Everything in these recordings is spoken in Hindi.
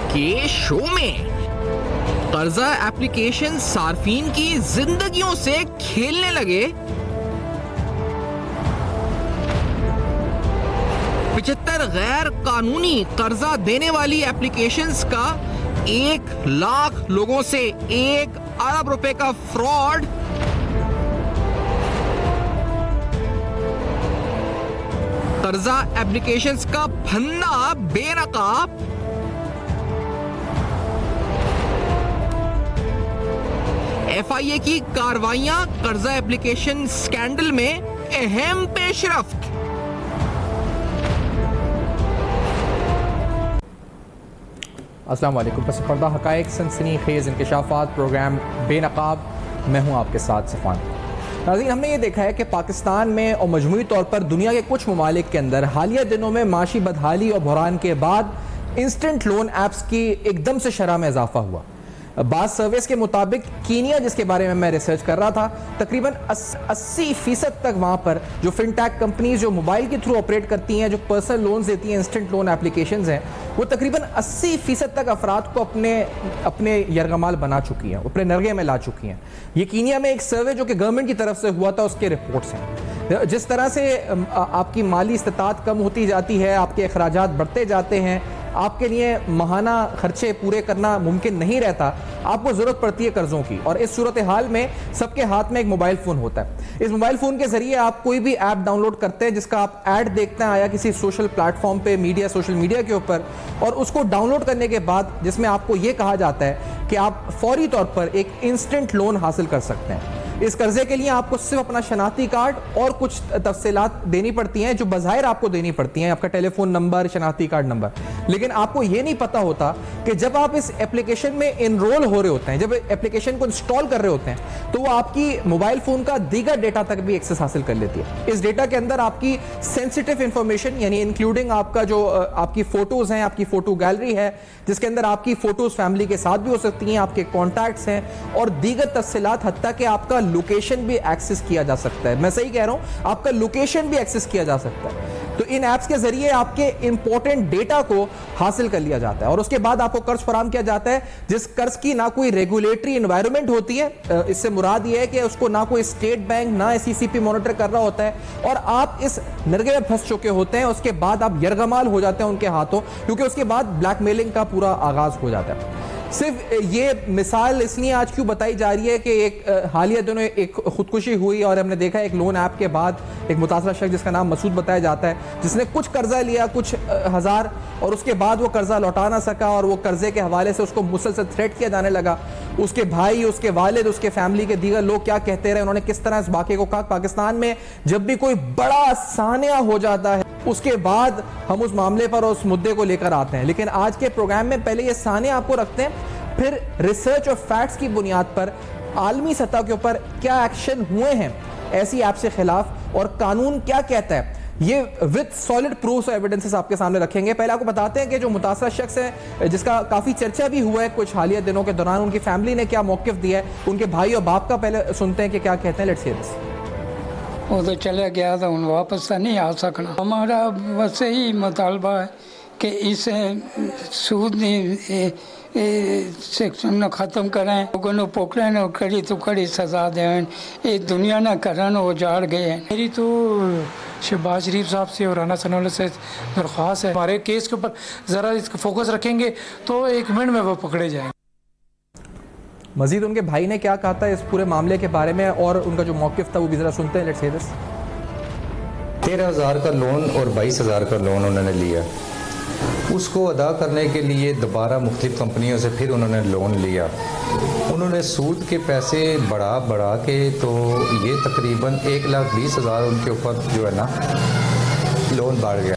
के शो में कर्जा एप्लीकेशन सार्फिन की जिंदगियों से खेलने लगे। 75 गैर कानूनी कर्जा देने वाली एप्लीकेशंस का 1 लाख लोगों से 1 अरब रुपए का फ्रॉड। कर्जा एप्लीकेशंस का फंदा बेनकाब। एफआईए की कार्रवाइयां कर्जा एप्लीकेशन स्कैंडल में अहम पेशरफ्त। अस्सलाम वालेकुम। पस पर्दा हक़ाइक़ सनसनी खेज़ इंकशाफ़ात प्रोग्राम बेनकाब, मैं हूँ आपके साथ सफ़ान। नाज़रीन, हमने ये देखा है कि पाकिस्तान में और मजमूई तौर पर दुनिया के कुछ ममालिक के अंदर हालिया दिनों में माशी बदहाली और बहरान के बाद इंस्टेंट लोन ऐप्स की एकदम से शरह में इजाफा हुआ। बाद सर्विस के मुताबिक कीनिया, जिसके बारे में मैं रिसर्च कर रहा था, तकरीबन 80% तक वहाँ पर जो फिनटेक कंपनीज जो मोबाइल के थ्रू ऑपरेट करती हैं, जो पर्सनल लोन्स देती हैं, इंस्टेंट लोन एप्लीकेशंस हैं, वो तकरीबन 80% तक अफराद को अपने यरगमाल बना चुकी हैं, अपने नरगे में ला चुकी हैं। ये कीनिया में एक सर्वे जो कि गवर्नमेंट की तरफ से हुआ था, उसके रिपोर्ट्स हैं। जिस तरह से आपकी माली इस्तात कम होती जाती है, आपके अखराजात बढ़ते जाते हैं, आपके लिए माहाना खर्चे पूरे करना मुमकिन नहीं रहता, आपको ज़रूरत पड़ती है कर्ज़ों की। और इस सूरत हाल में सबके हाथ में एक मोबाइल फ़ोन होता है। इस मोबाइल फ़ोन के ज़रिए आप कोई भी ऐप डाउनलोड करते हैं जिसका आप ऐड देखते हैं आया किसी सोशल प्लेटफॉर्म पे, सोशल मीडिया के ऊपर, और उसको डाउनलोड करने के बाद जिसमें आपको ये कहा जाता है कि आप फौरी तौर पर एक इंस्टेंट लोन हासिल कर सकते हैं। इस कर्जे के लिए आपको सिर्फ अपना शनाख्ती कार्ड और कुछ तफसीलात देनी पड़ती हैं जो बज़ाहिर आपको देनी पड़ती हैं, आपका टेलीफोन नंबर, शनाख्ती कार्ड नंबर। लेकिन आपको ये नहीं पता होता कि जब आप इस एप्लीकेशन में इनरोल हो रहे होते हैं, जब एप्लीकेशन को इंस्टॉल कर रहे होते हैं, तो वो आपकी मोबाइल फोन का दीगर डेटा तक भी एक्सेस हासिल कर लेती है। इस डेटा के अंदर आपकी सेंसिटिव इंफॉर्मेशन, यानी इंक्लूडिंग आपका जो आपकी फोटोज हैं, आपकी फोटो गैलरी है, जिसके अंदर आपकी फोटोज फैमिली के साथ भी हो सकती हैं, आपके कॉन्टैक्ट्स हैं, और दीगर तफसीलात, हत्ता कि आपका लोकेशन भी एक्सेस किया जा सकता है। मैं सही कह रहा हूं, आपका लोकेशन भी एक्सेस किया जा सकता है। तो इन ऐप्स के जरिए आपके इंपॉर्टेंट डेटा को हासिल कर लिया जाता है और उसके बाद आपको कर्ज फराहम किया जाता है, जिस कर्ज की ना कोई रेगुलेटरी एनवायरनमेंट होती है। इससे मुराद यह है कि उसको ना कोई स्टेट बैंक, ना SECP मॉनिटर कर रहा होता है, और आप इस नरगे में फंस चुके होते हैं। उसके बाद आप यरगमाल हो जाते हैं उनके हाथों, क्योंकि उसके बाद ब्लैकमेलिंग का पूरा आगाज हो जाता है। सिर्फ ये मिसाल इसलिए आज क्यों बताई जा रही है कि एक हालिया दिनों एक खुदकुशी हुई और हमने देखा एक लोन ऐप के बाद एक मुतासरा शख्स जिसका नाम मसूद बताया जाता है, जिसने कुछ कर्जा लिया, कुछ हज़ार, और उसके बाद वो कर्जा लौटा ना सका और वो कर्जे के हवाले से उसको मुसलसल थ्रेट किया जाने लगा। उसके भाई, उसके वालिद, उसके फैमिली के दीगर लोग क्या कहते रहे, उन्होंने किस तरह इस वाक़े को कहा। पाकिस्तान में जब भी कोई बड़ा सानिया हो जाता है उसके बाद हम उस मामले पर और उस मुद्दे को लेकर आते हैं, लेकिन आज के प्रोग्राम में पहले ये सानिया आपको रखते हैं, फिर रिसर्च और फैक्ट्स की बुनियाद पर आलमी सतह के ऊपर क्या एक्शन हुए हैं ऐसी ऐप के खिलाफ और कानून क्या कहता है, ये विद सॉलिड प्रूफ्स और एविडेंसेस आपके सामने रखेंगे। पहले आपको बताते हैं कि जो मुतासरा शख्स है, जिसका काफी चर्चा भी हुआ है कुछ हालिया दिनों के दौरान, उनकी फैमिली ने क्या मौकिफ दिया है, उनके भाई और बाप का पहले सुनते हैं कि क्या कहते हैं। Let's hear this. वो तो चले गया था, उन वापस तो नहीं आ सकना। हमारा बस यही मुतालबा है कि इसे सूद सेक्शन न ख़त्म करें, लोगों ने पकड़ें और कड़ी तो कड़ी सज़ा दें, ये दुनिया न करन उजाड़ गए। मेरी तो शहबाज शरीफ साहब से और राना सनाउल्लाह से दरख्वास्त है, हमारे केस के ऊपर ज़रा इसका फोकस रखेंगे तो 1 मिनट में वो पकड़े जाएंगे। मजीद उनके भाई ने क्या कहा था इस पूरे मामले के बारे में और उनका जो मौकिफ था वो भी जरा सुनते हैं। Let's hear this. 13,000 का लोन और 22,000 का लोन उन्होंने लिया, उसको अदा करने के लिए दोबारा मुख्तलिफ कंपनियों से फिर उन्होंने लोन लिया। उन्होंने सूद के पैसे बढ़ा के तो ये तकरीबन 1,20,000 उनके ऊपर जो है ना लोन बढ़ गया।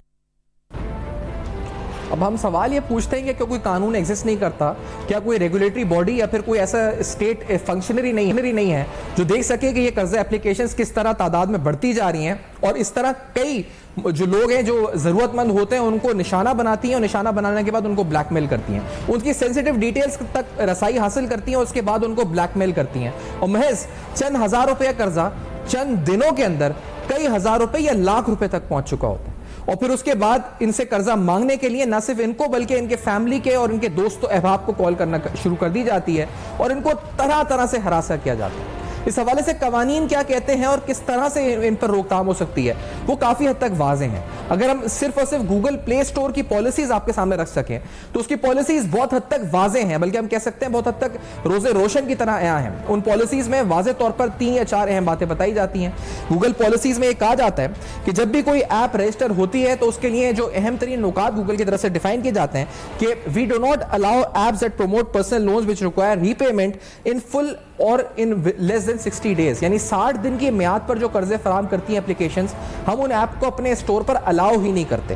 अब हम सवाल ये पूछते हैं कि क्या कोई कानून एग्जिस्ट नहीं करता, क्या कोई रेगुलेटरी बॉडी या फिर कोई ऐसा स्टेट फंक्शनरी नहीं है जो देख सके कि ये कर्जा एप्लीकेशंस किस तरह तादाद में बढ़ती जा रही हैं और इस तरह कई जो लोग हैं जो ज़रूरतमंद होते हैं उनको निशाना बनाती हैं और निशाना बनाने के बाद उनको ब्लैकमेल करती हैं, उनकी सेंसिटिव डिटेल्स तक रसाई हासिल करती हैं और उसके बाद उनको ब्लैकमेल करती हैं और महज चंद हज़ार रुपये कर्जा चंद दिनों के अंदर कई हज़ार रुपये या लाख रुपए तक पहुंच चुका होता है। और फिर उसके बाद इनसे कर्जा मांगने के लिए ना सिर्फ इनको बल्कि इनके फैमिली के और इनके दोस्तों अहबाब को कॉल करना शुरू कर दी जाती है और इनको तरह तरह से हरासा किया जाता है। इस हवाले से कवानीन क्या कहते हैं और किस तरह से इन पर रोकथाम हो सकती है वो काफी हद तक वाज़े हैं। अगर हम सिर्फ और सिर्फ गूगल प्ले स्टोर की पॉलिसीज आपके सामने रख सकें तो उसकी पॉलिसीज बहुत हद तक वाज़े हैं, बल्कि हम कह सकते हैं बहुत हद तक रोजे रोशन की तरह आया है। उन पॉलिसीज में वाज़े तौर पर 3 या 4 अहम बातें बताई जाती हैं। गूगल पॉलिसीज में कहा जाता है कि जब भी कोई ऐप रजिस्टर होती है तो उसके लिए जो अहम तरीन नुकात गूगल की तरफ से डिफाइन किए जाते हैं कि we do not allow apps that promote personal loans which require repayment in full और इन लेस देन 60 डेज, यानी 60 दिन की मियाद पर जो कर्जे फराम करती हैं एप्लीकेशंस, हम उन ऐप को अपने स्टोर पर अलाउ ही नहीं करते।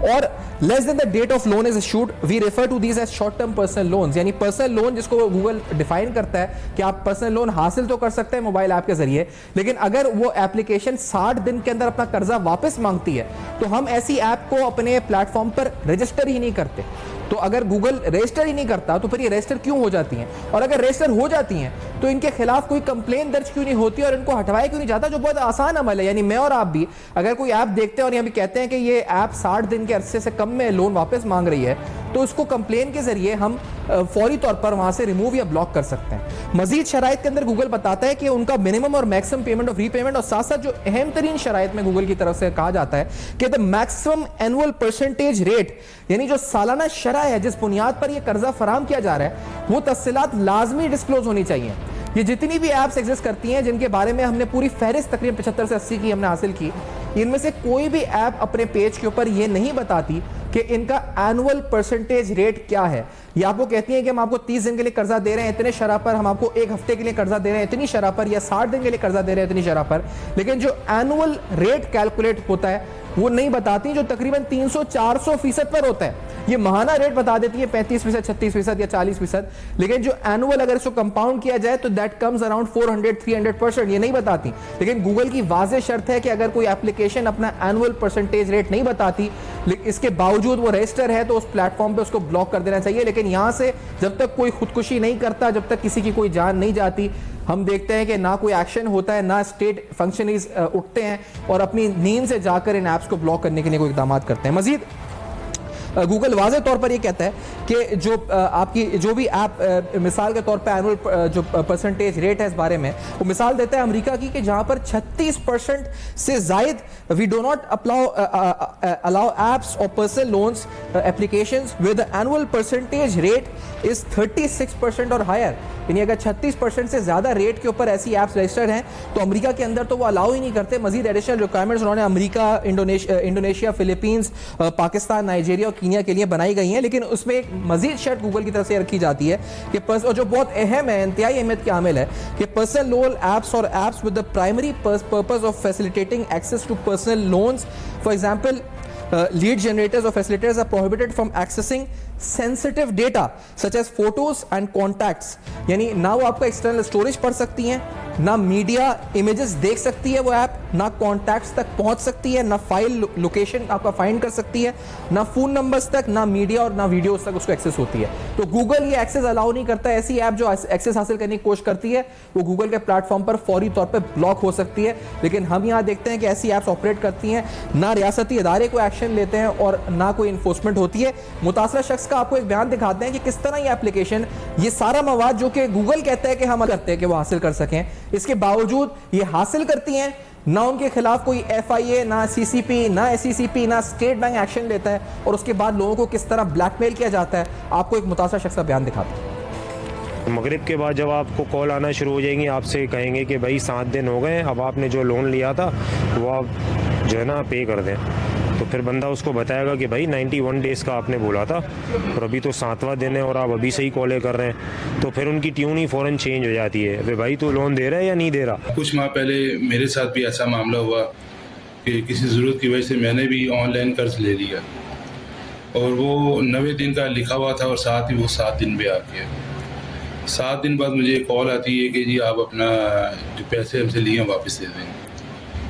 और less than the date of loan is issued we refer to these as short term personal loans, यानी पर्सनल लोन जिसको गूगल डिफाइन करता है कि आप पर्सनल लोन हासिल तो कर सकते हैं मोबाइल ऐप के जरिए, लेकिन अगर वो एप्लीकेशन 60 दिन के अंदर अपना कर्जा वापस मांगती है तो हम ऐसी ऐप को अपने प्लेटफॉर्म पर रजिस्टर ही नहीं करते। तो अगर गूगल रजिस्टर ही नहीं करता तो फिर ये रजिस्टर क्यों हो जाती हैं, और अगर रजिस्टर हो जाती हैं तो इनके खिलाफ कोई कंप्लेन दर्ज क्यों नहीं होती और इनको हटवाया क्यों नहीं जाता, जो बहुत आसान अमल है। यानी मैं और आप भी अगर कोई ऐप देखते हैं और यहाँ भी कहते हैं कि ये ऐप 60 दिन के अरसे से कम में लोन वापस मांग रही है तो उसको कंप्लेन के जरिए हम फौरी तौर पर वहां से रिमूव या ब्लॉक कर सकते हैं। मजीद शराइत के अंदर गूगल बताता है कि उनका मिनिमम और मैक्सिमम पेमेंट ऑफ रीपेमेंट, और साथ साथ जो अहम तरीन शराइत में गूगल की तरफ से कहा जाता है कि the maximum annual percentage rate, यानी जो सालाना शरह है जिस बुनियाद पर यह कर्जा फराम किया जा रहा है वो तफसीलात लाजमी डिस्क्लोज होनी चाहिए। ये जितनी भी ऐप्स एग्जिस्ट करती हैं जिनके बारे में हमने पूरी फहरिस्त तकरीबन 75 से 80 की हमने हासिल की, इनमें से कोई भी ऐप अपने पेज के ऊपर ये नहीं बताती कि इनका एनुअल परसेंटेज रेट क्या है। ये आपको कहती है कि हम आपको 30 दिन के लिए कर्जा दे रहे हैं इतने शरह पर, हम आपको 1 हफ्ते के लिए कर्जा दे रहे हैं इतनी शरह पर, या 60 दिन के लिए कर्जा दे रहे हैं इतनी शरह पर, लेकिन जो एनुअल रेट कैलकुलेट होता है वो नहीं बताती, जो तकरीबन 300-400% पर होता है। ये महाना रेट बता देती है 35%, 36% या 40%, लेकिन जो एनुअल अगर इसको कंपाउंड किया जाए तो दैट कम्स अराउंड 400-300%, ये नहीं बताती। लेकिन गूगल की वाज़ेह शर्त है कि अगर कोई एप्लीकेशन अपना एनुअल परसेंटेज रेट नहीं बताती, इसके बावजूद वो रजिस्टर है तो उस प्लेटफॉर्म पे उसको ब्लॉक कर देना चाहिए। लेकिन यहां से जब तक कोई खुदकुशी नहीं करता, जब तक किसी की कोई जान नहीं जाती, हम देखते हैं कि ना कोई एक्शन होता है, ना स्टेट फंक्शनरीज उठते हैं और अपनी नींद से जाकर इन ऐप्स को ब्लॉक करने के लिए कोई इक़दाम करते हैं। मजीद गूगल वाज़े तौर पर ये कहता है कि जो आपकी जो भी ऐप मिसाल के तौर पर एनुअल जो परसेंटेज रेट है इस बारे में वो मिसाल देता है अमेरिका की कि जहां पर 36% से जायद we do not allow apps और personal loans applications with annual percentage rate is 36% और हायर, यानी अगर 36% से ज्यादा रेट के ऊपर ऐसी ऐप्स रजिस्टर्ड हैं तो अमेरिका के अंदर तो वो अलाउ ही नहीं करते। मजीद एडिशनल रिक्वायरमेंट्स उन्होंने America, Indonesia, Philippines, Pakistan, Nigeria और कीनिया के लिए बनाई गई हैं, लेकिन उसमें एक मजीद शर्त गूगल की तरफ से रखी जाती है कि और जो बहुत अहम है, इंतहाई अहमियत की आमिल है कि पर्सनल लोन ऐप्स और apps with the primary purpose of facilitating access to personal loans, for example lead generators or facilitators are prohibited from accessing sensitive data such as photos and contacts, यानी ना वो आपका एक्सटर्नल स्टोरेज पढ़ सकती हैं, ना मीडिया इमेजेस देख सकती है वो ऐप, ना कॉन्टैक्ट्स तक पहुंच सकती है, ना फाइल लोकेशन आपका फाइंड कर सकती है, ना फोन नंबर्स तक, ना मीडिया और ना वीडियोस तक उसको एक्सेस होती है। तो गूगल ये एक्सेस अलाउ नहीं करता। ऐसी ऐप जो एक्सेस हासिल करने की कोशिश करती है वो गूगल के प्लेटफॉर्म पर फौरी तौर पर ब्लॉक हो सकती है। लेकिन हम यहाँ देखते हैं कि ऐसी ऐप्स ऑपरेट करती हैं, ना रियासती इदारे को एक्शन लेते हैं और ना कोई इन्फोर्समेंट होती है। मुतासरा शख्स का आपको एक बयान दिखाते हैं कि किस तरह ये एप्लीकेशन ये सारा मवाद जो कि गूगल कहता है कि हम करते हैं कि वो हासिल कर सकें, इसके बावजूद ये हासिल करती हैं। ना उनके खिलाफ कोई FIA, ना CCP, ना SECP, ना स्टेट बैंक एक्शन लेता है, और उसके बाद लोगों को किस तरह ब्लैकमेल किया जाता है, आपको एक मुतासरा शख्स का बयान दिखाते हैं। मगरिब के बाद जब आपको कॉल आना शुरू हो जाएंगी, आपसे कहेंगे कि भाई 7 दिन हो गए, अब आपने जो लोन लिया था वो आप जो है ना पे कर दें, तो फिर बंदा उसको बताएगा कि भाई 91 डेज़ का आपने बोला था और अभी तो 7वां दिन है और आप अभी से ही कॉलें कर रहे हैं, तो फिर उनकी ट्यून ही फ़ौरन चेंज हो जाती है, अरे भाई तू लोन दे रहा है या नहीं दे रहा। कुछ माह पहले मेरे साथ भी ऐसा मामला हुआ कि किसी ज़रूरत की वजह से मैंने भी ऑनलाइन कर्ज ले लिया और वो 90 दिन का लिखा हुआ था और साथ ही वो 7 दिन पे आ गया। 7 दिन बाद मुझे कॉल आती है कि जी आप अपना जो पैसे हमसे लिए हैं वापस दे दें।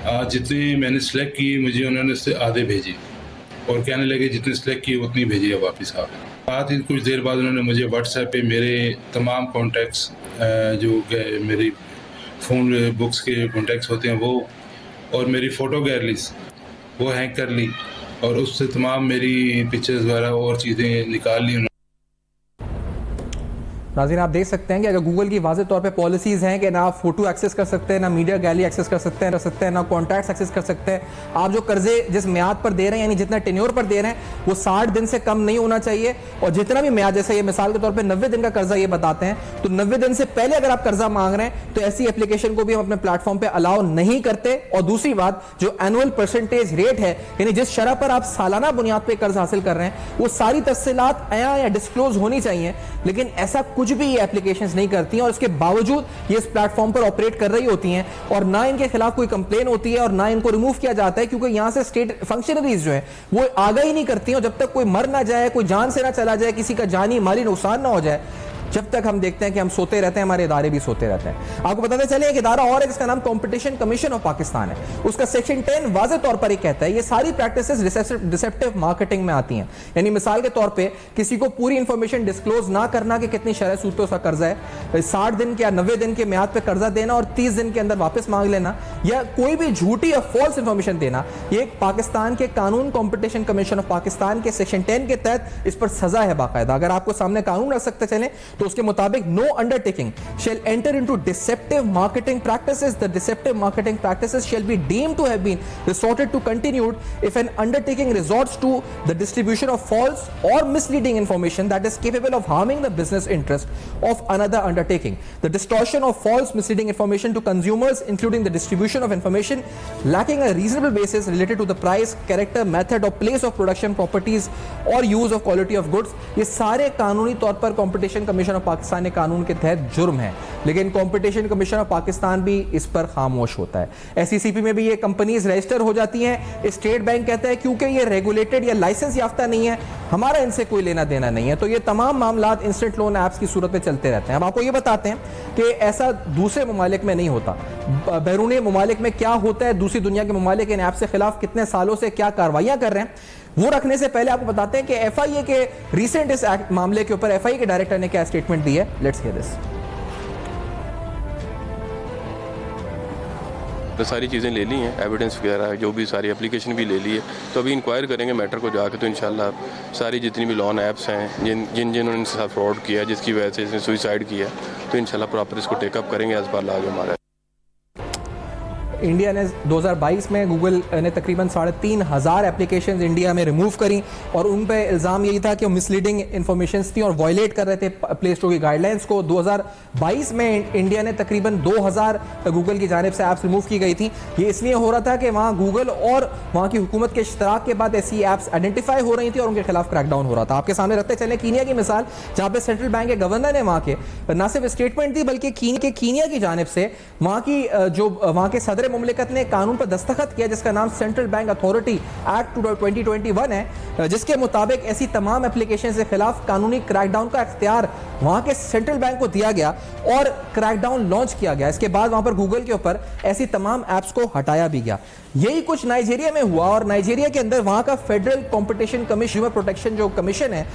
आज जितने मैंने सेलेक्ट किए मुझे उन्होंने उससे आधे भेजे और कहने लगे जितने सेलेक्ट किए उतनी भेजिए वापस आप। साथ ही कुछ देर बाद उन्होंने मुझे व्हाट्सएप पे मेरे तमाम कॉन्टैक्ट्स जो मेरी फ़ोन बुक्स के कॉन्टैक्ट्स होते हैं वो और मेरी फ़ोटो गैलरीज वो हैक कर ली और उससे तमाम मेरी पिक्चर्स वगैरह और चीज़ें निकाल ली। नाज़रीन आप देख सकते हैं कि अगर गूगल की वाज़े तौर पे पॉलिसीज़ हैं कि ना आप फोटो एक्सेस कर सकते हैं, ना मीडिया गैलरी एक्सेस कर सकते हैं, ना कॉन्टैक्ट्स एक्सेस कर सकते हैं। आप जो कर्जे जिस म्याद पर दे रहे हैं यानी जितना टेन्योर पर दे रहे हैं वो 60 दिन से कम नहीं होना चाहिए, और जितना भी म्याद, जैसे ये मिसाल के तौर पर 90 दिन का कर्जा ये बताते हैं, तो 90 दिन से पहले अगर आप कर्जा मांग रहे हैं तो ऐसी एप्लीकेशन को भी हम अपने प्लेटफॉर्म पर अलाउ नहीं करते। और दूसरी बात, जो एनुअल परसेंटेज रेट है यानी जिस शरह पर आप सालाना बुनियाद पर कर्ज हासिल कर रहे हैं वो सारी तफसीलात आया या डिस्क्लोज होनी चाहिए, लेकिन ऐसा कुछ भी ये एप्लीकेशंस नहीं करती हैं और इसके बावजूद ये इस प्लेटफॉर्म पर ऑपरेट कर रही होती हैं, और ना इनके खिलाफ कोई कंप्लेन होती है और ना इनको रिमूव किया जाता है, क्योंकि यहां से स्टेट फंक्शनरीज जो है वो आगाही नहीं करती हैं। और जब तक कोई मर ना जाए, कोई जान से ना चला जाए, किसी का जानी माली नुकसान ना हो जाए, जब तक हम देखते हैं कि हम सोते रहते हैं, हमारे इदारे भी सोते रहते हैं। आपको बताते चले एक इदारा और है जिसका नाम कंपटीशन कमीशन ऑफ पाकिस्तान है। उसका सेक्शन 10 वाज़े तौर पर ये कहता है ये सारी प्रैक्टिसेस डिसेप्टिव मार्केटिंग में आती हैं। यानी मिसाल के तौर पे किसी को पूरी इंफॉर्मेशन डिस्क्लोज ना करना कि कितनी शरह सूद पे उसका कर्जा है, 60 दिन के या 90 दिन के म्याद पे कर्जा देना और 30 दिन के अंदर वापस मांग लेना, या कोई भी झूठी या फॉल्स इंफॉर्मेशन देना, ये एक पाकिस्तान के कानून कंपटीशन कमीशन ऑफ पाकिस्तान के सेक्शन 10 के तहत इस पर सजा है बाकायदा। अगर आपको सामने कानून रख सकते चले तो उसके मुताबिक no undertaking shall enter into deceptive marketing practices. The deceptive marketing practices shall be deemed to have been resorted to continued if an undertaking resorts to the distribution of false or misleading information that is capable of harming the business interest of another undertaking. The distortion of false misleading information to consumers, including the distribution of information lacking a reasonable basis related to the price, character, method or place of production, properties or use of quality of goods, ये सारे कानूनी तौर पर कंपटीशन कमीशन ऑफ पाकिस्तान ने कानून के तहत जुर्म है, लेकिन कंपटीशन कमीशन ऑफ पाकिस्तान भी इस पर खामोश होता है। एसईसीपी में भी ये कंपनीज रजिस्टर हो जाती हैं। स्टेट बैंक कहता है क्योंकि ये रेगुलेटेड या लाइसेंस याफ्ता नहीं है, हमारा इनसे कोई लेना देना नहीं है। तो ये तमाम मामला इंस्टेंट लोन ऐप्स की सूरत में चलते रहते हैं। अब आपको ये बताते हैं कि ऐसा दूसरे ममालिक में नहीं होता। बैरूनी ममालिक में क्या होता है, दूसरी दुनिया के ममालिक इन ऐप्स के खिलाफ कितने सालों से क्या कार्रवाइयां कर रहे हैं, वो रखने से पहले आपको बताते हैं कि एफआईए के रिसेंट इस मामले के ऊपर एफआईए के डायरेक्टर ने क्या स्टेटमेंट दी है। Let's hear this. तो सारी चीज़ें ले ली हैं, एविडेंस वगैरह जो भी सारी एप्लीकेशन भी ले ली है, तो अभी इंक्वायर करेंगे मैटर को जाके, तो इंशाल्लाह सारी जितनी भी लोन ऐप्स हैं जिन्होंने इनके साथ फ्रॉड किया, जिसकी वजह से इसने सुसाइड किया, तो इंशाल्लाह प्रॉपर इसको टेकअप करेंगे एज पर लॉ जो हमारा। इंडिया ने 2022 में गूगल ने तकरीबन 3,500 एप्लीकेशंस इंडिया में रिमूव करी और उन पे इल्ज़ाम यही था कि वो मिसलीडिंग इन्फॉर्मेशन थी और वायलेट कर रहे थे प्ले स्टोर की गाइडलाइंस को। 2022 में इंडिया ने तकरीबन 2,000 गूगल की जानिब से ऐप्स रिमूव की गई थी। ये इसलिए हो रहा था कि वहाँ गूगल और वहाँ की हुकूमत के इश्तराक के बाद ऐसी ऐप्स आइडेंटिफाई हो रही थी और उनके खिलाफ क्रैकडाउन हो रहा था। आपके सामने रखते चले कीनिया की मिसाल, जहाँ पे सेंट्रल बैंक के गवर्नर ने वहाँ के न सिर्फ स्टेटमेंट दी बल्कि कीनिया की जानिब से वहाँ की जो वहाँ के सदर मुमलिकत ने कानून पर दस्तखत किया जिसका नाम सेंट्रल बैंक अथॉरिटी एक्ट 2021 है, जिसके मुताबिक ऐसी तमाम एप्लीकेशन के खिलाफ कानूनी क्रैकडाउन का इख्तियार वहां के सेंट्रल बैंक को दिया गया और क्रैकडाउन लॉन्च किया गया। इसके बाद वहां पर गूगल के ऊपर ऐसी तमाम एप्स को हटाया भी गया। यही कुछ नाइजीरिया में हुआ और नाइजीरिया के अंदर वहां का फेडरल कंपटीशन कंज्यूमर प्रोटेक्शन जो कमीशन है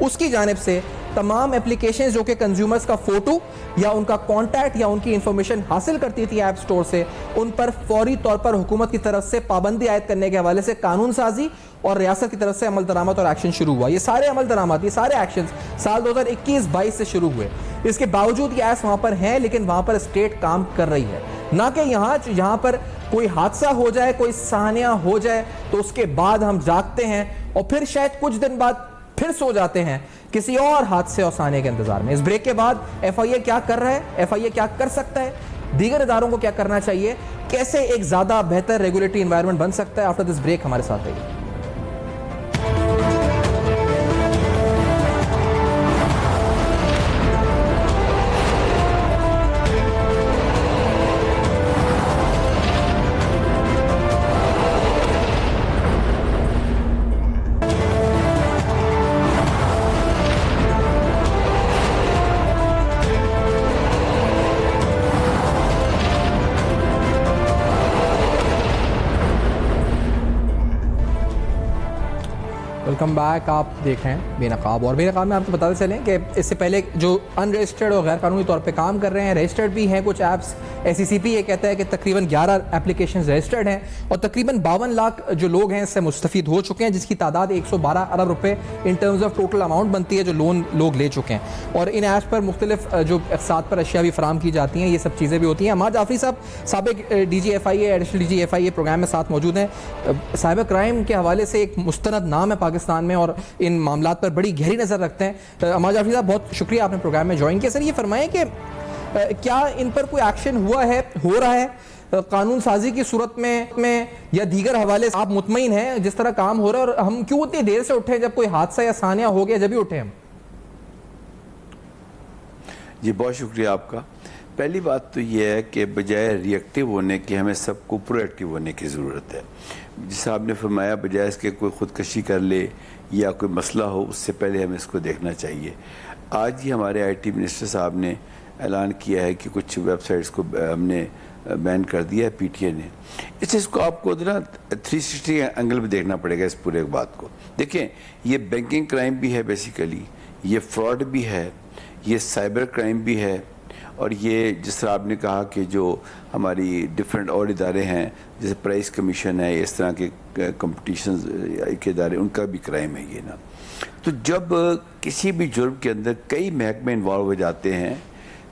उसकी जानिब से तमाम एप्लीकेशंस जो कि कंज्यूमर्स का फोटो या उनका कॉन्टैक्ट या उनकी इंफॉर्मेशन हासिल करती थी ऐप स्टोर से, उन पर फौरी तौर पर हुकूमत की तरफ से पाबंदी आयद करने के हवाले से कानून साजी और रियासत की तरफ से अमल दरामद और एक्शन शुरू हुआ। ये सारे अमल दरामद, ये सारे एक्शन साल 2021-22 से शुरू हुए। इसके बावजूद ये ऐप्स वहां पर हैं लेकिन वहां पर स्टेट काम कर रही है, ना कि यहाँ पर कोई हादसा हो जाए, कोई सानिया हो जाए तो उसके बाद हम जागते हैं और फिर शायद कुछ दिन बाद फिर सो जाते हैं किसी और हादसे और सानिया के इंतजार में। इस ब्रेक के बाद एफआईए क्या कर रहा है, एफआईए क्या कर सकता है, दीगर इदारों को क्या करना चाहिए, कैसे एक ज्यादा बेहतर रेगुलेटरी एनवायरनमेंट बन सकता है। आफ्टर दिस ब्रेक हमारे साथ रहिए। Welcome back. आप देख रहे हैं बेनकाब, और बेनकाब में आपको बताते चलें कि इससे पहले जो अनरजिस्टर्ड और गैर कानूनी तौर पे काम कर रहे हैं, रजिस्टर्ड भी हैं कुछ ऐप्स। SECP ये कहता है कि तकरीबन 11 एप्लीकेशन रजिस्टर्ड हैं और तकरीबन 52 लाख जो लोग हैं इससे मुस्तफ़ीद हो चुके हैं, जिसकी तादाद 112 अरब रुपये in terms of total amount बनती है जो लोन लोग ले चुके हैं। और इन ऐप्स पर मुख्तलिफ जो अक़सात पर अशिया भी फराम की जाती हैं, ये सब चीज़ें भी होती हैं। अमार जाफरी साहब साबिक DGFIA एडिशनल DGFIA प्रोग्राम में साथ मौजूद हैं। साइबर क्राइम के हवाले से एक मुस्तनद नाम है पाकिस्तान में और इन मामलात पर बड़ी गहरी नज़र रखते हैं। अमार जाफरी साहब बहुत शुक्रिया आपने प्रोग्राम में ज्वाइन किया। सर ये फरमाएं कि क्या इन पर कोई एक्शन हुआ है, हो रहा है कानून साजी की सूरत में या दीगर हवाले से आप मुतमईन हैं जिस तरह काम हो रहा है, और हम क्यों इतनी देर से उठे जब कोई हादसा या सानिया हो गया जब भी उठे हम? जी बहुत शुक्रिया आपका। पहली बात तो ये है कि बजाय रिएक्टिव होने के हमें सबको प्रोएक्टिव होने की ज़रूरत है। जिस आपने फरमाया बजाय इसके कोई ख़ुदकशी कर ले या कोई मसला हो, उससे पहले हमें इसको देखना चाहिए। आज ही हमारे IT मिनिस्टर साहब ने ऐलान किया है कि कुछ वेबसाइट्स को हमने बैन कर दिया है PTA ने। इसको आपको ना 360 एंगल में देखना पड़ेगा इस पूरे बात को। देखें, ये बैंकिंग क्राइम भी है बेसिकली, ये फ्रॉड भी है, ये साइबर क्राइम भी है, और ये जिस तरह आपने कहा कि जो हमारी डिफरेंट और इदारे हैं जैसे प्राइस कमीशन है, इस तरह के कंपटीशन के इदारे, उनका भी क्राइम है ये ना। तो जब किसी भी जुर्म के अंदर कई महकमे इन्वॉल्व हो जाते हैं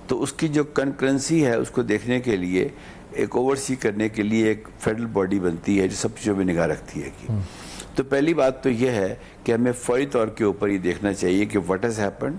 तो उसकी जो कंकरेंसी है उसको देखने के लिए, एक ओवरसी करने के लिए एक फेडरल बॉडी बनती है जो सब चीज़ों में निगाह रखती है कि तो पहली बात तो यह है कि हमें फौरी तौर के ऊपर ये देखना चाहिए कि what has happened,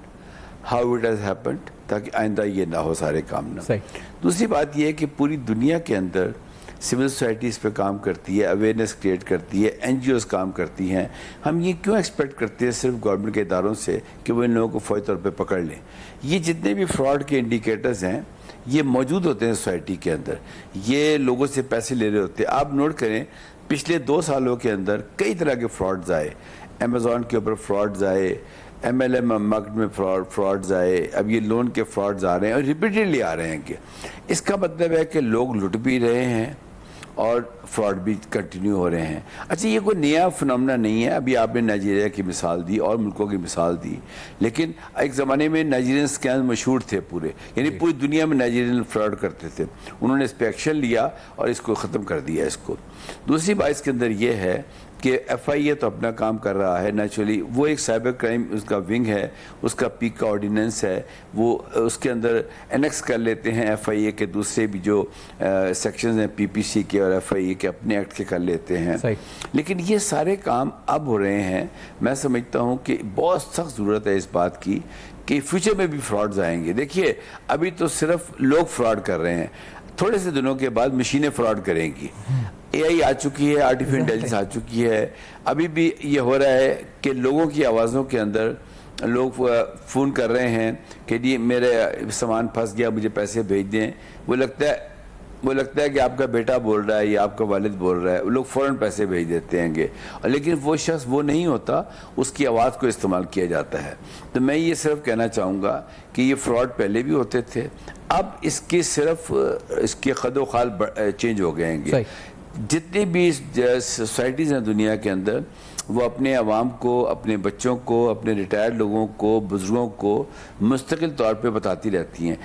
how it has happened, ताकि आइंदा ये ना हो सारे काम ना। दूसरी बात यह है कि पूरी दुनिया के अंदर सिविल सोसाइटी इस पर काम करती है, अवेयरनेस क्रिएट करती है, NGOs काम करती हैं। हम ये क्यों एक्सपेक्ट करते हैं सिर्फ गवर्नमेंट के इदारों से कि वो इन लोगों को फौरी तौर पे पकड़ लें? ये जितने भी फ्रॉड के इंडिकेटर्स हैं ये मौजूद होते हैं सोसाइटी के अंदर, ये लोगों से पैसे ले रहे होते हैं। आप नोट करें पिछले 2 सालों के अंदर कई तरह के फ्रॉड्स आए, अमेज़ॉन के ऊपर फ्रॉड्स आए, MLM मार्केट में फ्रॉड्स आए, अब ये लोन के फ्रॉड्स आ रहे हैं और रिपीटेडली आ रहे हैं। कि इसका मतलब है कि लोग लुट भी रहे हैं और फ्रॉड भी कंटिन्यू हो रहे हैं। अच्छा, ये कोई नया फिनोमेना नहीं है। अभी आपने नाइजीरिया की मिसाल दी और मुल्कों की मिसाल दी, लेकिन एक ज़माने में नाइजीरियन स्कैम मशहूर थे पूरे, यानी पूरी दुनिया में नाइजीरियन फ्रॉड करते थे। उन्होंने इस पर एक्शन लिया और इसको ख़त्म कर दिया इसको। दूसरी बात इसके अंदर ये है कि FIA तो अपना काम कर रहा है नेचुरली, वो एक साइबर क्राइम उसका विंग है, उसका पीक का ऑर्डिनेंस है, वो उसके अंदर एनेक्स कर लेते हैं FIA के दूसरे भी जो सेक्शंस हैं PPC के और FIA के अपने एक्ट के कर लेते हैं। लेकिन ये सारे काम अब हो रहे हैं। मैं समझता हूँ कि बहुत सख्त ज़रूरत है इस बात की कि फ्यूचर में भी फ्रॉड्स आएंगे। देखिए, अभी तो सिर्फ लोग फ्रॉड कर रहे हैं, थोड़े से दिनों के बाद मशीनें फ्रॉड करेंगी। AI आ चुकी है, आर्टिफिशियल इंटेलिजेंस आ चुकी है। अभी भी ये हो रहा है कि लोगों की आवाज़ों के अंदर लोग फ़ोन कर रहे हैं कि जी मेरे सामान फंस गया, मुझे पैसे भेज दें। वो लगता है कि आपका बेटा बोल रहा है या आपका वालिद बोल रहा है, लोग फ़ौरन पैसे भेज देते हैं। और लेकिन वो शख्स वो नहीं होता, उसकी आवाज़ को इस्तेमाल किया जाता है। तो मैं ये सिर्फ कहना चाहूँगा कि ये फ्रॉड पहले भी होते थे, अब इसके सिर्फ इसके खदो खाल चेंज हो गए हैं। जितनी भी सोसाइटीज़ हैं दुनिया के अंदर, वो अपने अवाम को, अपने बच्चों को, अपने रिटायर्ड लोगों को, बुजुर्गों को मुस्तकिल तौर पे बताती रहती हैं।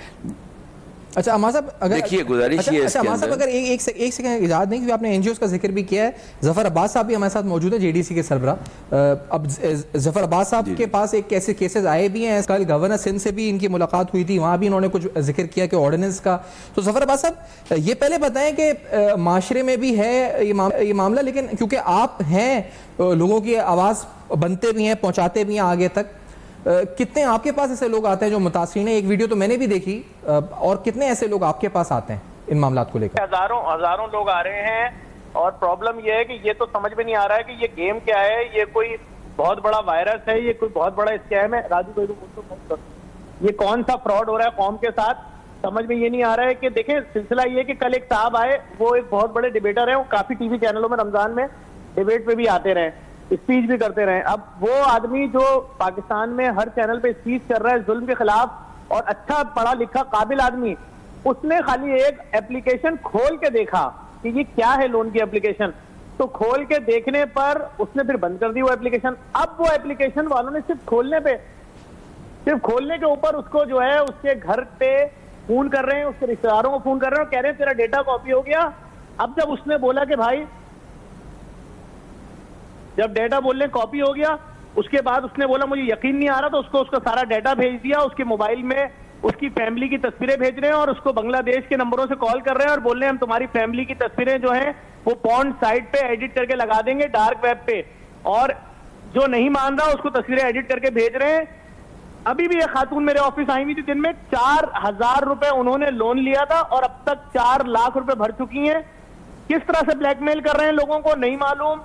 अच्छा अमार साहब, अगर देखिए गुजारिश ये है अच्छा अमार साहब, अगर एक सेकंड इजाज़त नहीं, क्योंकि आपने NGOs का जिक्र भी किया है। ज़फ़र अब्बास साहब भी हमारे साथ मौजूद है, JDC के सरबरा। अब ज़फ़र अब्बास साहब के पास एक कैसे केसेस आए भी हैं। कल गवर्नर सिंध से भी इनकी मुलाकात हुई थी, वहाँ भी इन्होंने कुछ जिक्र किया कि ऑर्डिनेंस का। तो ज़फ़र अब्बास साहब, ये पहले बताएं कि माशरे में भी है ये मामला, लेकिन क्योंकि आप हैं लोगों की आवाज़ बनते भी हैं, पहुँचाते भी हैं आगे तक, कितने आपके पास ऐसे लोग आते हैं जो मुतासिरीन हैं? एक वीडियो तो मैंने भी देखी, और कितने ऐसे लोग आपके पास आते हैं इन मामलात को लेकर? हजारों लोग आ रहे हैं, और प्रॉब्लम ये है कि ये तो समझ में नहीं आ रहा है कि ये गेम क्या है, ये कोई बहुत बड़ा वायरस है, ये कोई बहुत बड़ा स्कैम है। राजू भाई, ये कौन सा फ्रॉड हो रहा है कौम के साथ, समझ में ये नहीं आ रहा है। कि देखें, सिलसिला ये कि कल एक साहब आए, वो एक बहुत बड़े डिबेटर है, वो काफी TV चैनलों में रमजान में डिबेट पे भी आते रहे, स्पीच भी करते रहे। अब वो आदमी जो पाकिस्तान में हर चैनल पे स्पीच कर रहा है जुल्म के खिलाफ, और अच्छा पढ़ा लिखा काबिल आदमी, उसने खाली एक एप्लीकेशन खोल के देखा कि ये क्या है लोन की एप्लीकेशन, तो खोल के देखने पर उसने फिर बंद कर दी वो एप्लीकेशन। अब वो एप्लीकेशन वालों ने सिर्फ खोलने के ऊपर उसको जो है उसके घर पे फोन कर रहे हैं, उसके रिश्तेदारों को फोन कर रहे हैं और कह रहे हैं तेरा डेटा कॉपी हो गया। अब जब उसने बोला कि भाई, जब डेटा बोलने कॉपी हो गया, उसके बाद उसने बोला मुझे यकीन नहीं आ रहा, तो उसको उसका सारा डेटा भेज दिया। उसके मोबाइल में उसकी फैमिली की तस्वीरें भेज रहे हैं और उसको बांग्लादेश के नंबरों से कॉल कर रहे हैं और बोल रहे हैं हम तुम्हारी फैमिली की तस्वीरें जो हैं वो पॉर्न साइट पे एडिट करके लगा देंगे डार्क वेब पे। और जो नहीं मान रहा उसको तस्वीरें एडिट करके भेज रहे हैं। अभी भी एक खातून मेरे ऑफिस आई हुई थी, दिन में 4,000 रुपए उन्होंने लोन लिया था और अब तक 4 लाख रुपए भर चुकी हैं। किस तरह से ब्लैकमेल कर रहे हैं लोगों को नहीं मालूम,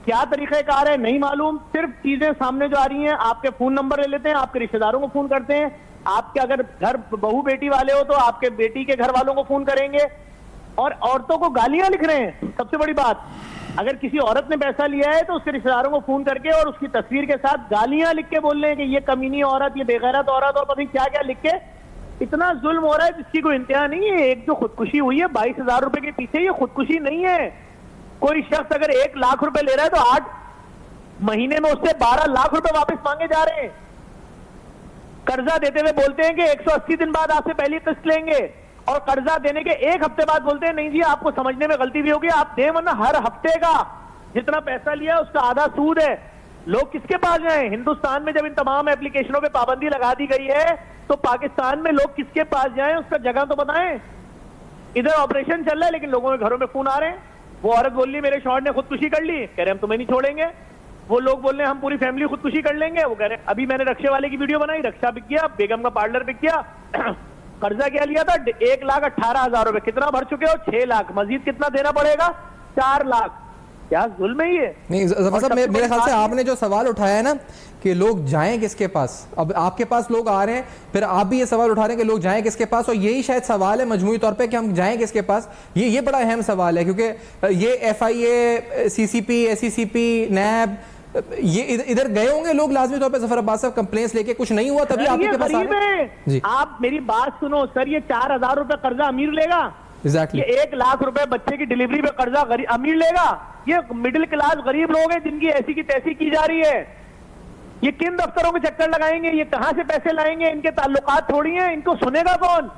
क्या तरीकेकार है नहीं मालूम। सिर्फ चीजें सामने जो आ रही हैं, आपके फोन नंबर ले लेते हैं, आपके रिश्तेदारों को फोन करते हैं, आपके अगर घर बहू बेटी वाले हो तो आपके बेटी के घर वालों को फोन करेंगे और औरतों को गालियां लिख रहे हैं। सबसे बड़ी बात, अगर किसी औरत ने पैसा लिया है तो उसके रिश्तेदारों को फोन करके और उसकी तस्वीर के साथ गालियां लिख के बोल रहे हैं कि ये कमीनी औरत, ये बेगैरत औरत और पता नहीं क्या क्या लिख के। इतना जुल्म हो रहा है जिसकी कोई इंतहा नहीं है। एक जो खुदकुशी हुई है 22,000 रुपए के पीछे, ये खुदकुशी नहीं है। कोई शख्स अगर 1 लाख रुपए ले रहा है तो 8 महीने में उससे 12 लाख रुपए वापस मांगे जा रहे हैं। कर्जा देते हुए बोलते हैं कि 180 दिन बाद आपसे पहली किस्त लेंगे और कर्जा देने के 1 हफ्ते बाद बोलते हैं नहीं जी आपको समझने में गलती भी होगी, आप दें, वरना हर हफ्ते का जितना पैसा लिया उसका आधा सूद है। लोग किसके पास जाएं? हिंदुस्तान में जब इन तमाम एप्लीकेशनों पे पाबंदी लगा दी गई है तो पाकिस्तान में लोग किसके पास जाएं, उसका जगह तो बताएं। इधर ऑपरेशन चल रहा है लेकिन लोगों के घरों में फोन आ रहे हैं। वो औरत बोल रही मेरे शौहर ने खुदकुशी कर ली, कह रहे हम तुम्हें नहीं छोड़ेंगे। वो लोग बोल रहे हैं हम पूरी फैमिली खुदकुशी कर लेंगे। वो कह रहे हैं अभी मैंने रक्षा वाले की वीडियो बनाई, रक्षा बिक गया, बेगम का पार्लर बिक गया। कर्जा क्या लिया था? 1,18,000 रुपए। कितना भर चुके हो? 6 लाख। मजीद कितना देना पड़ेगा? 4 लाख। क्या जुल्म है ये? नहीं जफर साहब, मेरे ख्याल से आपने जो सवाल उठाया है ना कि लोग जाएं किसके पास, अब आपके पास लोग आ रहे हैं, फिर आप भी ये सवाल उठा रहे हैं कि लोग जाएं किसके पास, और यही शायद सवाल है मजमूई तौर पे कि हम जाएं किसके पास। ये बड़ा अहम सवाल है क्योंकि ये FIA, CCP, SECP, NAB, ये इधर गए होंगे लोग लाजमी तौर पे जफर अब्बास साहब कंप्लेंट्स लेके, कुछ नहीं हुआ तभी आपके पास आ रहे हैं। आप मेरी बात सुनो सर, ये 4,000 रुपए कर्जा अमीर लेगा? Exactly. ये 1 लाख रुपए बच्चे की डिलीवरी पे कर्जा अमीर लेगा? ये मिडिल क्लास गरीब लोग हैं जिनकी ऐसी की तैसी की जा रही है। ये किन दफ्तरों के चक्कर लगाएंगे? ये कहां से पैसे लाएंगे? इनके ताल्लुकात थोड़ी हैं, इनको सुनेगा कौन?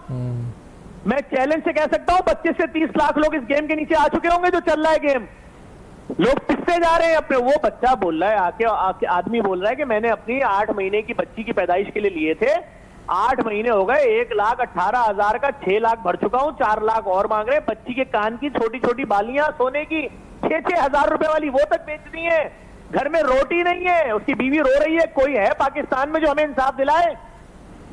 मैं चैलेंज से कह सकता हूं 25 से 30 लाख लोग इस गेम के नीचे आ चुके होंगे जो चल रहा है गेम। लोग पिसते जा रहे हैं अपने। वो बच्चा बोल रहा है आके आदमी बोल रहा है कि मैंने अपनी 8 महीने की बच्ची की पैदाइश के लिए लिए थे, 8 महीने हो गए, 1,18,000 का 6 लाख भर चुका हूं, 4 लाख और मांग रहे हैं। बच्ची के कान की छोटी छोटी बालियां सोने की 6-6 हजार रुपए वाली वो तक बेच दी है। घर में रोटी नहीं है, उसकी बीवी रो रही है। कोई है पाकिस्तान में जो हमें इंसाफ दिलाए?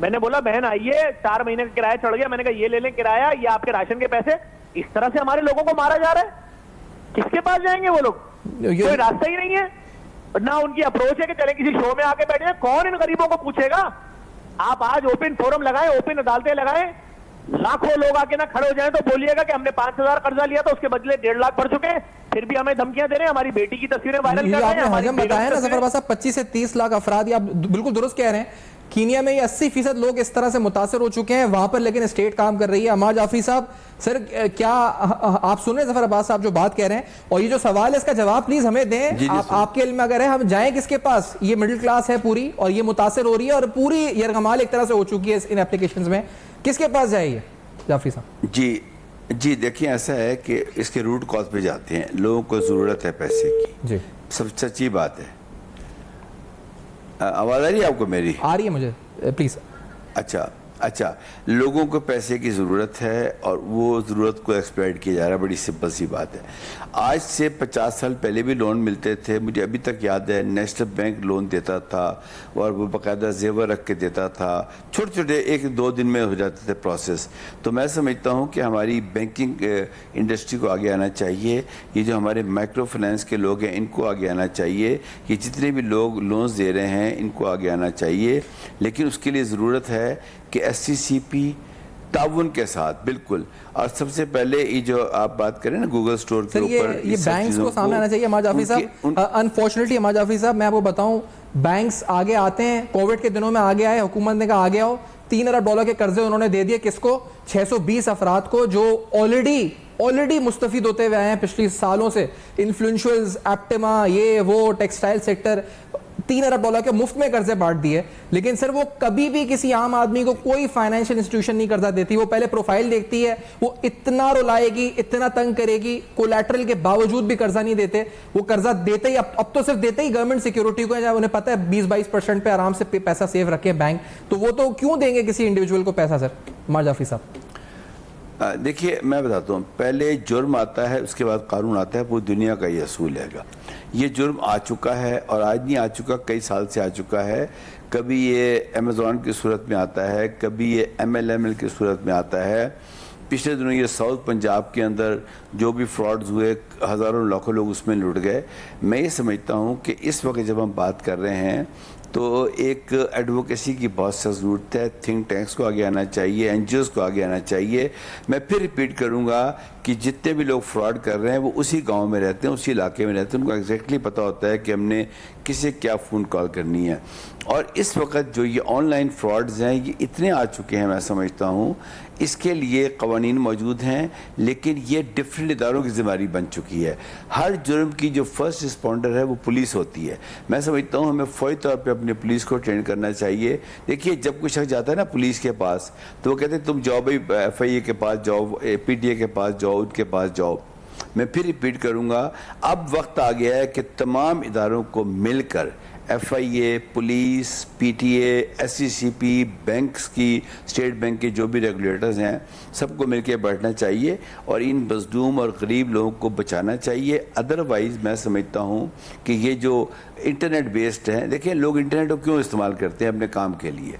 मैंने बोला बहन आइए, 4 महीने का किराया चढ़ गया। मैंने कहा ये ले लें किराया, ये आपके राशन के पैसे। इस तरह से हमारे लोगों को मारा जा रहा है। किसके पास जाएंगे वो लोग? कोई रास्ता ही नहीं है ना। उनकी अप्रोच है कि चले किसी शो में आके बैठे हैं। कौन इन गरीबों को पूछेगा? आप आज ओपन फोरम लगाएं, ओपन अदालतें लगाएं, लाखों लोग आके ना खड़े हो जाएं तो बोलिएगा कि हमने 5,000 कर्जा लिया था, उसके बदले 1.5 लाख भर चुके हैं, फिर भी हमें धमकियां दे रहे हैं, हमारी बेटी की तस्वीरें वायरल कर रहे हैं। आपने बताया ना जफर साहब 25 से 30 लाख अफराद, आप बिल्कुल दुरुस्त कह रहे हैं। कीनिया में ये 80% लोग इस तरह से मुतासर हो चुके हैं वहां पर, लेकिन स्टेट काम कर रही है। अमार जाफरी साहब, सर क्या आप सुन रहे हैं जफर अब्बास साहब जो बात कह रहे हैं, और ये जो सवाल है इसका जवाब प्लीज हमें दें। आपके इल्म में अगर है, हम जाएं किसके पास? ये मिडिल क्लास है पूरी और ये मुतासर हो रही है और पूरी यरगमाल एक तरह से हो चुकी है इन एप्लीकेशंस में, किसके पास जाइए जाफरी साहब? जी देखिए, ऐसा है कि इसके रूट कॉज पे जाते हैं। लोगों को ज़रूरत है पैसे की, जी सब सच्ची बात है। आवाज़ आ रही है आपको मेरी? आ रही है मुझे, प्लीज़। अच्छा, लोगों को पैसे की ज़रूरत है और वो ज़रूरत को एक्सप्लॉइट किया जा रहा है। बड़ी सिंपल सी बात है। आज से 50 साल पहले भी लोन मिलते थे। मुझे अभी तक याद है नेशनल बैंक लोन देता था और वो बाकायदा जेवर रख के देता था। छोटे छोटे 1-2 दिन में हो जाते थे प्रोसेस। तो मैं समझता हूँ कि हमारी बैंकिंग इंडस्ट्री को आगे आना चाहिए। ये जो हमारे माइक्रो फाइनेंस के लोग हैं इनको आगे आना चाहिए। ये जितने भी लोग लोन्स दे रहे हैं इनको आगे आना चाहिए। लेकिन उसके लिए ज़रूरत है कि SCCP ताउन के साथ बिल्कुल। और सबसे पहले ये जो आप बात करें ना गूगल स्टोर के ऊपर, ये बैंक्स को सामने आना चाहिए। अमार जाफरी साहब, अनफॉर्चुनेटली अमार जाफरी साहब, मैं आपको बताऊं, बैंक्स आगे आते हैं। कोविड के दिनों में आगे आए, हुकूमत ने कहा आगे आओ। $3 अरब के कर्जे उन्होंने दे दिए किसको? 620 अफराद को जो ऑलरेडी ऑलरेडी मुस्तफिद होते हुए आए हैं पिछले सालों से। इन्फ्लुएंशियल्स, एप्टिमा, ये वो, टेक्सटाइल सेक्टर, $3 अरब के मुफ्त में कर्जे बांट दिए, लेकिन सर वो कभी भी किसी आम आदमी को कोई फाइनेंशियल इंस्टीट्यूशन नहीं कर्जा देती। वो पहले प्रोफाइल देखती है, वो इतना रुलाएगी, इतना तंग करेगी, कोलैटरल के बावजूद भी कर्जा नहीं देते। वो कर्जा देते ही अब तो सिर्फ देते ही गवर्नमेंट सिक्योरिटी को है, जब उन्हें पता है 20-22% पे आराम से पैसा सेव रखे बैंक, तो वो तो क्यों देंगे किसी इंडिविजुअल को पैसा? सर उमर जाफरी साहब देखिए, मैं बताता हूँ, पहले जुर्म आता है, उसके बाद कानून आता है। पूरी दुनिया का ये असूल है। ये जुर्म आ चुका है और आज नहीं आ चुका, कई साल से आ चुका है। कभी ये अमेज़ॉन की सूरत में आता है, कभी ये MLML की सूरत में आता है। पिछले दिनों ये साउथ पंजाब के अंदर जो भी फ्रॉड्स हुए, हज़ारों लाखों लोग उसमें लुट गए। मैं ये समझता हूँ कि इस वक्त जब हम बात कर रहे हैं तो एक एडवोकेसी की बहुत सा ज़रूरत है। थिंक टैंक्स को आगे आना चाहिए, NGOs को आगे आना चाहिए। मैं फिर रिपीट करूँगा कि जितने भी लोग फ्रॉड कर रहे हैं वो उसी गांव में रहते हैं, उसी इलाके में रहते हैं। उनको एग्जैक्टली पता होता है कि हमने किसे क्या फ़ोन कॉल करनी है। और इस वक्त जो ये ऑनलाइन फ्रॉड्स हैं ये इतने आ चुके हैं, मैं समझता हूँ इसके लिए कवानीन मौजूद हैं, लेकिन ये डिफरेंट इदारों की जिम्मेदारी बन चुकी है। हर जुर्म की जो फर्स्ट रिस्पॉन्डर है वो पुलिस होती है। मैं समझता हूँ हमें फौरी तौर पे अपने पुलिस को ट्रेन करना चाहिए। देखिए, जब कोई शख्स जाता है ना पुलिस के पास, तो वो कहते हैं तुम जाओ भाई FIA के पास जाओ, PTA के पास जाओ, उनके पास जाओ। मैं फिर रिपीट करूँगा, अब वक्त आ गया है कि तमाम इदारों को मिलकर FIA, police, PTA, SCCP, banks की, स्टेट बैंक के जो भी रेगुलेटर्स हैं, सबको मिलकर बैठना चाहिए और इन मजलूम और गरीब लोगों को बचाना चाहिए। अदरवाइज़ मैं समझता हूँ कि ये जो इंटरनेट बेस्ड है, देखिए लोग इंटरनेट को क्यों इस्तेमाल करते हैं अपने काम के लिए।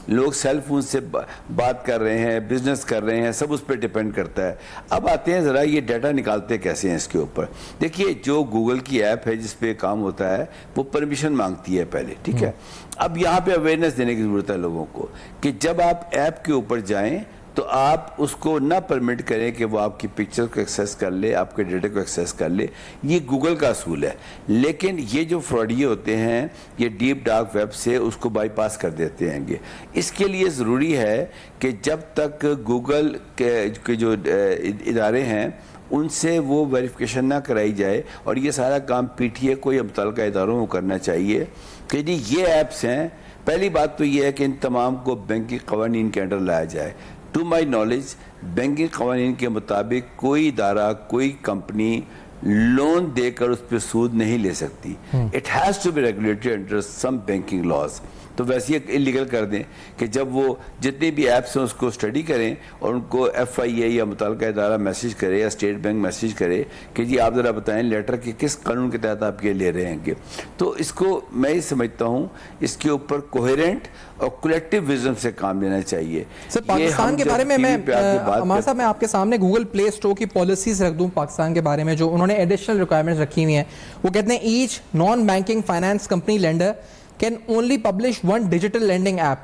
लोग सेल फोन से बात कर रहे हैं, बिजनेस कर रहे हैं, सब उस पर डिपेंड करता है। अब आते हैं ज़रा ये डाटा निकालते कैसे हैं इसके ऊपर। देखिए, जो गूगल की ऐप है जिस पे काम होता है वो परमिशन मांगती है पहले, ठीक है। अब यहाँ पे अवेयरनेस देने की ज़रूरत है लोगों को कि जब आप ऐप के ऊपर जाएं तो आप उसको ना परमिट करें कि वो आपकी पिक्चर को एक्सेस कर ले, आपके डेटा को एक्सेस कर ले। ये गूगल का असूल है। लेकिन ये जो फ्रॉडिये होते हैं ये डीप डार्क वेब से उसको बाईपास कर देते हैं। इसके लिए ज़रूरी है कि जब तक गूगल के जो इदारे हैं उनसे वो वेरिफिकेशन ना कराई जाए, और ये सारा काम PTA को या मुतल्लिका इदारों को करना चाहिए कि जी ये ऐप्स हैं। पहली बात तो ये है कि इन तमाम को बैंकिंग कवानीन के अंडर लाया जाए। टू माई नॉलेज बैंकिंग कवानीन के मुताबिक कोई इदारा, कोई कंपनी लोन देकर उस पर सूद नहीं ले सकती। It has to be regulated under some banking laws. तो वैसे ही इलीगल कर दें कि जब वो जितने भी ऐप्स हैं उसको स्टडी करें और उनको FIA या मुतल्लिका इदारा मैसेज करे या स्टेट बैंक मैसेज करे कि जी आप ज़रा बताएं लेटर के किस कानून के तहत आप ये ले रहे हैं। तो इसको मैं ये समझता हूँ इसके ऊपर कोहेरेंट और कलेक्टिव विजन से काम लेना चाहिए। सर पाकिस्तान के बारे में अमर साहब मैं आपके सामने गूगल प्ले स्टोर की पॉलिसीज रख दूं पाकिस्तान के बारे में, जो उन्होंने एडिशनल रिक्वायरमेंट्स रखी हुई हैं। वो कहते हैं each non banking finance company lender can only publish one digital lending app,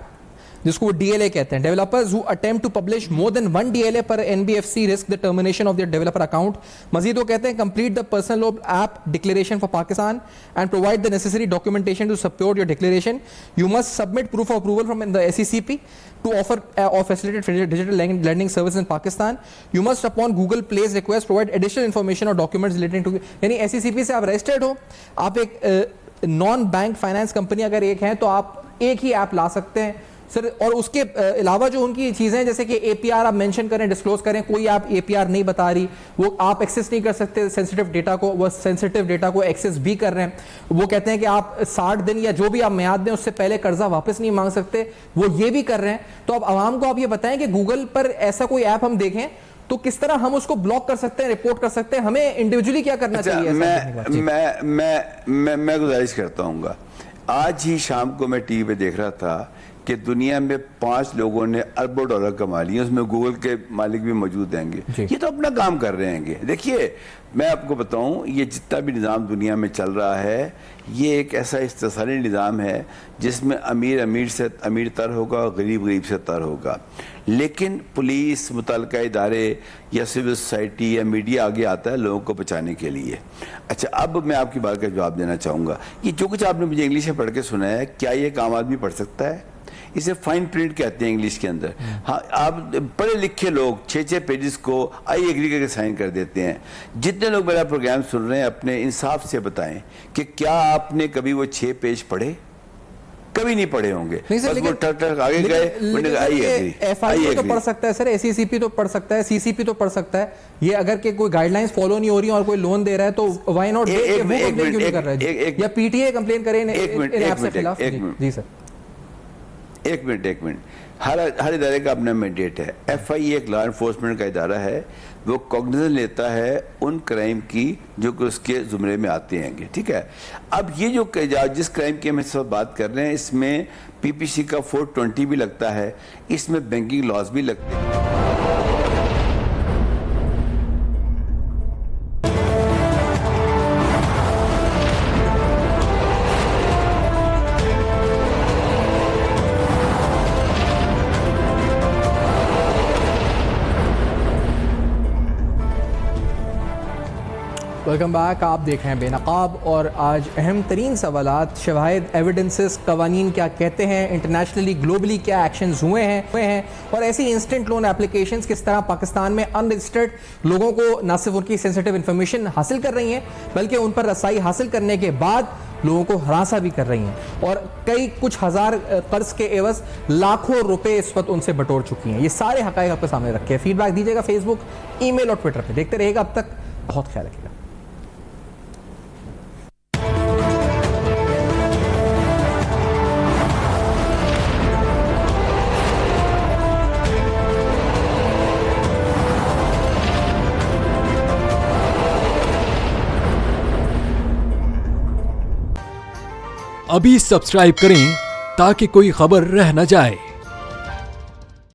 जिसको वो DLA कहते हैं। Developers who attempt to publish more than one DLA per NBFC risk the termination of their developer account. मजीद वो कहते हैं complete the personal loan app declaration for Pakistan and provide the necessary documentation to support your declaration. You must submit proof of approval from the SCCP to offer or facilitate digital lending service in Pakistan. You must upon Google Play's request provide additional information or documents relating to, यानी SCCP से आप रजिस्टर्ड हो, आप एक नॉन बैंक फाइनेंस कंपनी अगर एक है तो आप एक ही ऐप ला सकते हैं सर। और उसके अलावा जो उनकी चीज़ें हैं जैसे कि APR आप मेंशन करें, डिस्क्लोज करें, कोई आप APR नहीं बता रही, वो आप एक्सेस नहीं कर सकते सेंसिटिव डेटा को, वो सेंसिटिव डेटा को एक्सेस भी कर रहे हैं। वो कहते हैं कि आप 60 दिन या जो भी आप म्याद दें उससे पहले कर्जा वापस नहीं मांग सकते, वो ये भी कर रहे हैं। तो अब आवाम को आप ये बताएं कि गूगल पर ऐसा कोई ऐप हम देखें तो किस तरह हम उसको ब्लॉक कर सकते हैं, रिपोर्ट कर सकते हैं, हमें इंडिविजुअली क्या करना चाहिए? मैं गुजारिश करता हूँ, आज ही शाम को मैं TV पे देख रहा था कि दुनिया में 5 लोगों ने अरबों डॉलर कमा लिए, उसमें गूगल के मालिक भी मौजूद हैं। ये तो अपना काम कर रहे हैं। देखिए, मैं आपको बताऊं, ये जितना भी निज़ाम दुनिया में चल रहा है ये एक ऐसा इस्तिसारी निज़ाम है जिसमें अमीर अमीर से अमीर तर होगा और गरीब गरीब से तर होगा। लेकिन पुलिस, मुतल्लिका इदारे या सिविल सोसाइटी या मीडिया आगे आता है लोगों को बचाने के लिए। अच्छा, अब मैं आपकी बात का जवाब देना चाहूँगा। ये जो कुछ आपने मुझे इंग्लिश में पढ़ के सुनाया है, क्या ये एक आम आदमी पढ़ सकता है? इसे फाइन प्रिंट कहते हैं इंग्लिश के अंदर। हाँ, आप पढ़े लिखे लोग 6-6 पेजेस को आई एग्री करके साइन कर देते हैं। जितने लोग मेरा प्रोग्राम सुन रहे हैं अपने इंसाफ से बताएं कि क्या आपने कभी वो 6 पेज पढ़े? कभी नहीं पढ़े होंगे, बस वो टक आगे गए। एफआईए तो पढ़ सकता है सर, एसीसीपी तो पढ़ सकता है, सीसीपी तो पढ़ सकता है। ये अगर के कोई गाइडलाइंस फॉलो नहीं हो रही और कोई लोन दे रहा है तो व्हाई नॉट क्यों नहीं कर रहा है? या पीटीए कंप्लेन करे इन ऐप के खिलाफ? जी सर, एक मिनट। हर इदारे का अपना मैंडेट है। एफआईए एक लॉ एनफोर्समेंट का इदारा है, वो कॉग्निजेंस लेता है उन क्राइम की जो कि उसके जुमरे में आते हैं, ठीक है। अब ये जो जिस क्राइम की हम इस वक्त बात कर रहे हैं, इसमें पीपीसी का 420 भी लगता है, इसमें बैंकिंग लॉज भी लगते हैं। Welcome back. आप देख रहे हैं बेनकाब और आज अहम तरीन सवालात, शवाहिद, एविडेंसेस, कवानीन क्या कहते हैं, इंटरनेशनली ग्लोबली क्या एक्शंस हुए हैं और ऐसी इंस्टेंट लोन एप्लीकेशंस किस तरह पाकिस्तान में अनरजिस्टर्ड लोगों को न सिर्फ उनकी सेंसिटिव इन्फॉर्मेशन हासिल कर रही हैं बल्कि उन पर रसाई हासिल करने के बाद लोगों को हरासा भी कर रही हैं और कुछ हज़ार कर्ज के एवज लाखों रुपए इस वक्त उनसे बटोर चुकी हैं। ये सारे हक़ाइक़ आपके सामने रखे हैं। फीडबैक दीजिएगा फेसबुक, ईमेल और ट्विटर पर। देखते रहिएगा। अब तक बहुत ख्याल रखिएगा। अभी सब्सक्राइब करें ताकि कोई खबर रह न जाए।